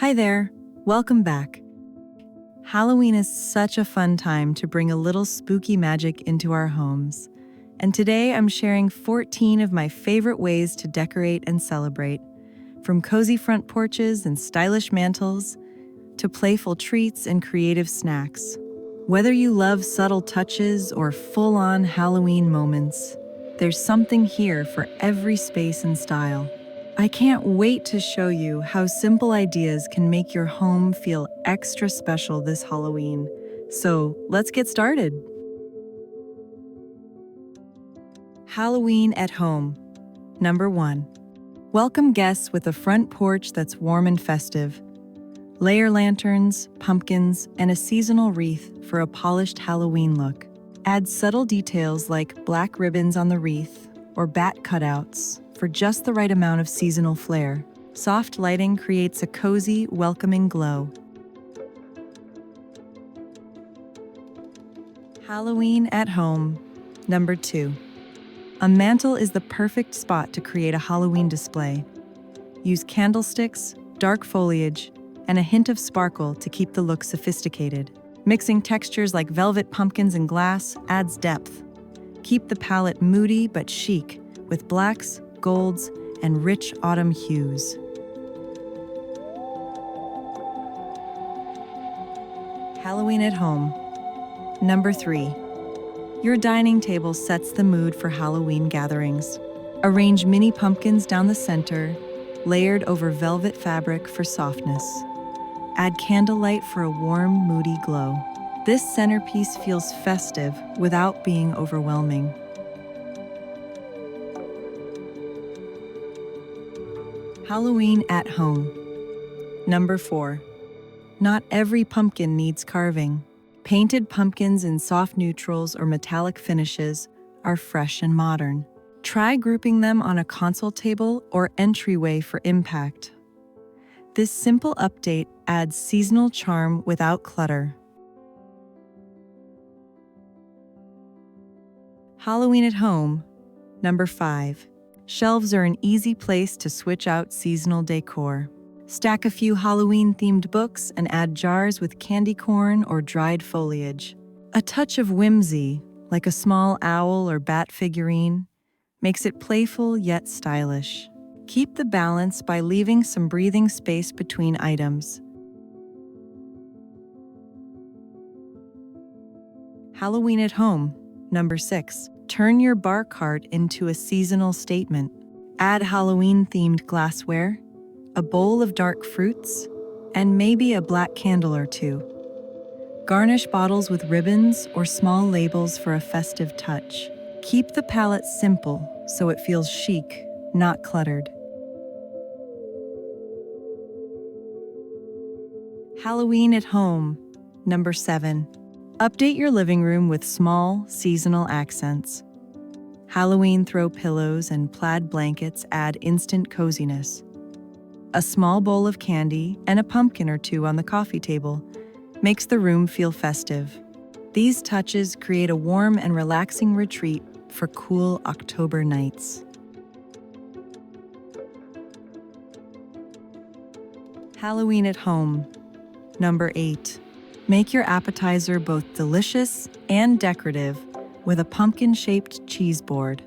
Hi there, welcome back. Halloween is such a fun time to bring a little spooky magic into our homes. And today I'm sharing 14 of my favorite ways to decorate and celebrate, from cozy front porches and stylish mantels to playful treats and creative snacks. Whether you love subtle touches or full-on Halloween moments, there's something here for every space and style. I can't wait to show you how simple ideas can make your home feel extra special this Halloween. So let's get started. Halloween at home. Number 1. Welcome guests with a front porch that's warm and festive. Layer lanterns, pumpkins, and a seasonal wreath for a polished Halloween look. Add subtle details like black ribbons on the wreath or bat cutouts for just the right amount of seasonal flair. Soft lighting creates a cozy, welcoming glow. Halloween at home. Number 2. A mantel is the perfect spot to create a Halloween display. Use candlesticks, dark foliage, and a hint of sparkle to keep the look sophisticated. Mixing textures like velvet pumpkins and glass adds depth. Keep the palette moody but chic with blacks, golds, and rich autumn hues. Halloween at home. Number 3. Your dining table sets the mood for Halloween gatherings. Arrange mini pumpkins down the center, layered over velvet fabric for softness. Add candlelight for a warm, moody glow. This centerpiece feels festive without being overwhelming. Halloween at home. Number 4. Not every pumpkin needs carving. Painted pumpkins in soft neutrals or metallic finishes are fresh and modern. Try grouping them on a console table or entryway for impact. This simple update adds seasonal charm without clutter. Halloween at home. Number 5. Shelves are an easy place to switch out seasonal decor. Stack a few Halloween-themed books and add jars with candy corn or dried foliage. A touch of whimsy, like a small owl or bat figurine, makes it playful yet stylish. Keep the balance by leaving some breathing space between items. Halloween at home. Number 6. Turn your bar cart into a seasonal statement. Add Halloween-themed glassware, a bowl of dark fruits, and maybe a black candle or two. Garnish bottles with ribbons or small labels for a festive touch. Keep the palette simple so it feels chic, not cluttered. Halloween at home. Number 7. Update your living room with small, seasonal accents. Halloween throw pillows and plaid blankets add instant coziness. A small bowl of candy and a pumpkin or two on the coffee table makes the room feel festive. These touches create a warm and relaxing retreat for cool October nights. Halloween at home. Number 8. Make your appetizer both delicious and decorative with a pumpkin-shaped cheese board.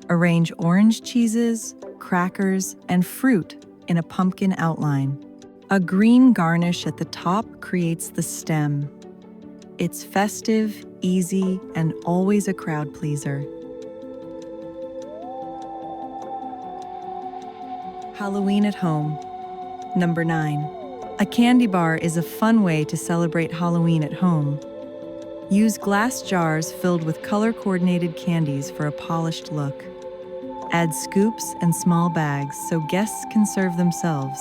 Arrange orange cheeses, crackers, and fruit in a pumpkin outline. A green garnish at the top creates the stem. It's festive, easy, and always a crowd pleaser. Halloween at home. Number 9. A candy bar is a fun way to celebrate Halloween at home. Use glass jars filled with color-coordinated candies for a polished look. Add scoops and small bags so guests can serve themselves.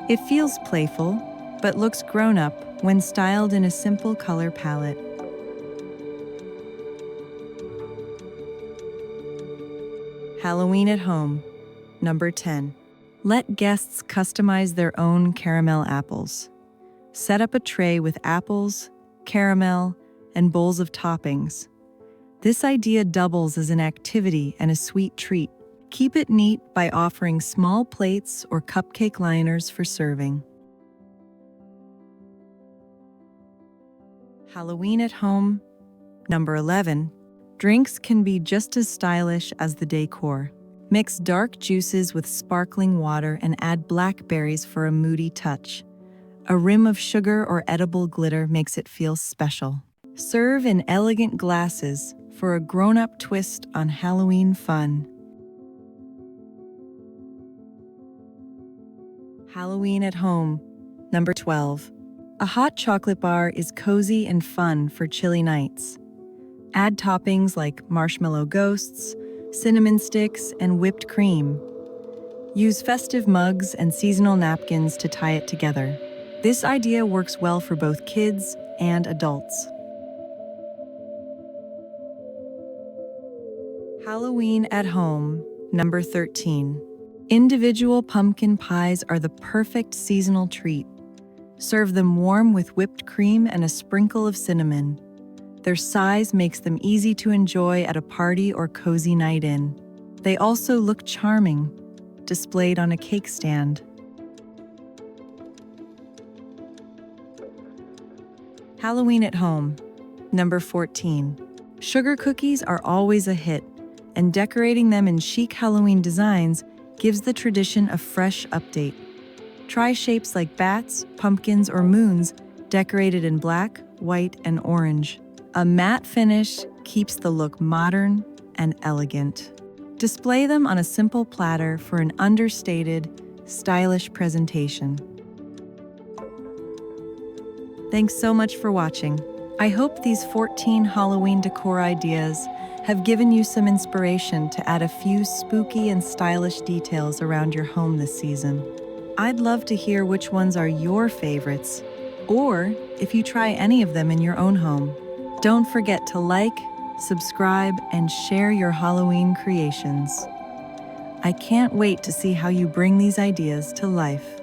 It feels playful, but looks grown-up when styled in a simple color palette. Halloween at home. Number 10. Let guests customize their own caramel apples. Set up a tray with apples, caramel, and bowls of toppings. This idea doubles as an activity and a sweet treat. Keep it neat by offering small plates or cupcake liners for serving. Halloween at home. Number 11. Drinks can be just as stylish as the decor. Mix dark juices with sparkling water and add blackberries for a moody touch. A rim of sugar or edible glitter makes it feel special. Serve in elegant glasses for a grown-up twist on Halloween fun. Halloween at home. Number 12. A hot chocolate bar is cozy and fun for chilly nights. Add toppings like marshmallow ghosts, cinnamon sticks, and whipped cream. Use festive mugs and seasonal napkins to tie it together. This idea works well for both kids and adults. Halloween at home. Number 13. Individual pumpkin pies are the perfect seasonal treat. Serve them warm with whipped cream and a sprinkle of cinnamon. Their size makes them easy to enjoy at a party or cozy night in. They also look charming, displayed on a cake stand. Halloween at home. Number 14. Sugar cookies are always a hit, and decorating them in chic Halloween designs gives the tradition a fresh update. Try shapes like bats, pumpkins, or moons decorated in black, white, and orange. A matte finish keeps the look modern and elegant. Display them on a simple platter for an understated, stylish presentation. Thanks so much for watching. I hope these 14 Halloween decor ideas have given you some inspiration to add a few spooky and stylish details around your home this season. I'd love to hear which ones are your favorites, or if you try any of them in your own home. Don't forget to like, subscribe, and share your Halloween creations. I can't wait to see how you bring these ideas to life.